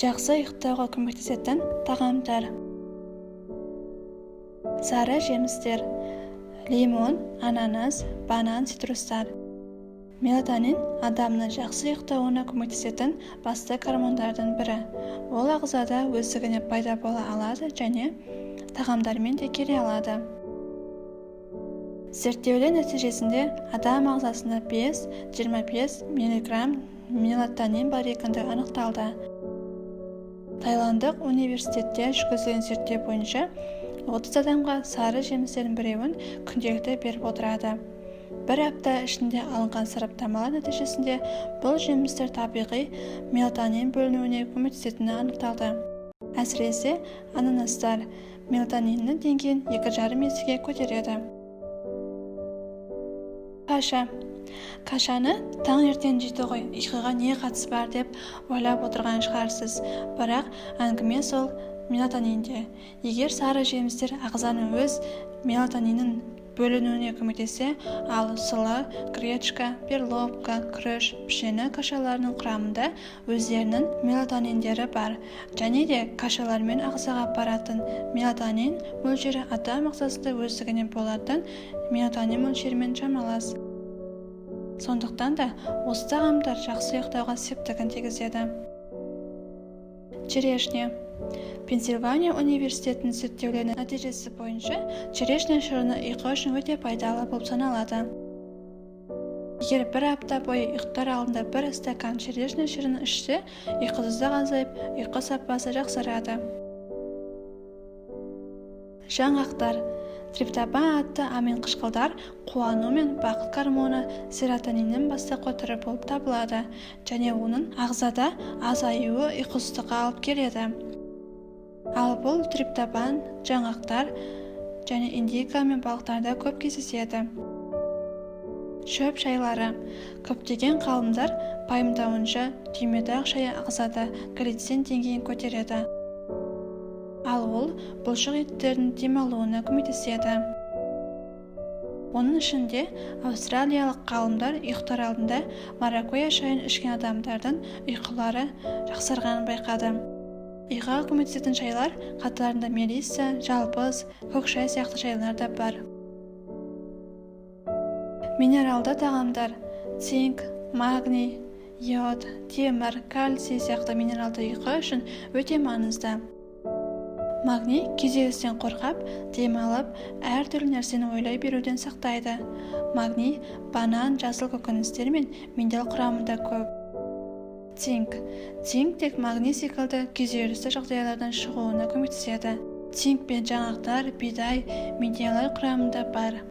Жақсы ұйықтауға көмектесетін тағамдар. Сары жемістер: лимон, ананас, банан, цитрустар. Мелатонин адамның жақсы ұйықтауына көмектесетін басты гормондардың бірі. Ол ағзада өздігінен пайда бола алады және тағамдармен де келе алады. Зерттеулер нәтижесінде адам ағзасында 5-25 мг мелатонин бар екендігі анықталды. Таиландық университетте жүргізілген зерттеу бойынша 30 адамға сары жемістердің біреуін күнделікті беріп отырады. Бір апта ішінде алынған сараптамалар нәтижесінде бұл жемістер табиғи мелатонин бөлінуіне көмектесетіні анықталды. Әсіресе ананастар мелатониннің деңгейін 2,5 есеге көтереді. Каша. Кашаны таңертең жейді ғой, ұйқыға не қатысы бар деп ойлап отырған шығарсыз. Бірақ әңгіме сол мелатонинде. Егер сары жемістер ағзаның өз мелатонинін бөлінуіне көмектесе, ал сұлы, гречка, перловка, күріш, пішені кашаларының құрамында өздерінің мелатониндері бар. Және де кашалармен ағзаға баратын мелатонин мөлшері адам ағзасында өздігінен болатын мелатонин мөлшерімен шамалас. Сондықтан да осы тағамдар жақсы ұйықтауға септігін тигізеді. Черешня. Пенсильвания университетінің зерттеулерінің нәтижесі бойынша черешня шырыны ұйқы үшін өте пайдалы болып саналады. Егер бір апта бойы ұйықтар алдында бір стакан черешня шырыны ішсе, ұйқысыздық азайып, ұйқы сапасы жақсарады. Жаңғақтар. Триптопан атты амин қышқылдар қуану мен бақыт гормоны серотониннің бастапқы түрі болып табылады және оның ағзада азаюы ұйқысыздыққа алып келеді. Ал бұл триптопан жаңғақтар және индика мен балықтарда көп кездеседі. Шөп шайлары. Көптеген ғалымдар пайымдауынша түймедақ шайы ағзада глицин деңгейін көтереді. Ал ол бұлшық еттердің демалуына көмектеседі. Оның ішінде австралиялық ғалымдар ұйықтар алдында маракуйя шайын ішкен адамдардың ұйқылары жақсарғанын байқады. Ұйқыға көмектесетін шайлар қатарында мелисса, жалбыз, көк шай сияқты шайлар да бар. Минералды тағамдар: цинк, магний, йод, темір, кальций сияқты минералды ұйқы үшін өте маңызды. Магний күйзелістен қорғап, демалып, әртүрлі нәрсені ойлай беруден сақтайды. Магний банан, жасыл көкөністер мен минерал құрамында көп. Цинк. Цинк тек магний секілді күйзелісті жағдайлардан шығуына көмектеседі. Цинк пен жаңғақтар, бидай, минерал құрамында бар.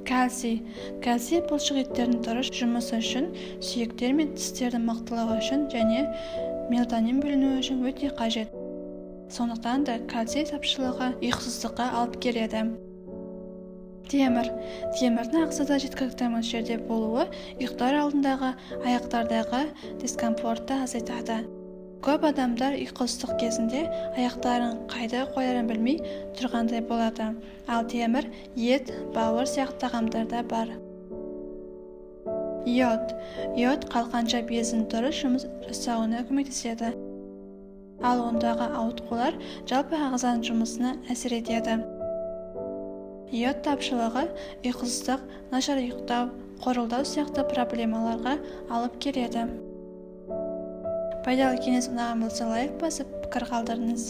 Кальций. Кальций бұлшық еттердің дұрыс жұмысы үшін, сүйектер мен тістердің мықтылығы үшін және мелатонин бөлінуі үшін өте қажет. Сондықтан да кальций тапшылығы ұйқысыздыққа алып келеді. Темір. Темірдің ағзада жеткілікті мөлшерде болуы ұйықтар алдындағы аяқтардағы дискомфортты азайтады. Көп адамдар ұйқысыздық кезінде аяқтарын қайда қоярын білмей тұрғандай болады. Ал темір ет, бауыр сияқты тағамдарда бар. Йод. Йод қалқанша безінің дұрыс жұмыс жасауына көмектеседі. Ал ондағы ауытқулар жалпы ағзаның жұмысына әсер етеді. Йод тапшылығы ұйқысыздық, нашар ұйықтау, қорылдау сияқты проблемаларға алып келеді. Пайдалы кеңес ұнаған болса лайк басып пікір қалдырыңыз.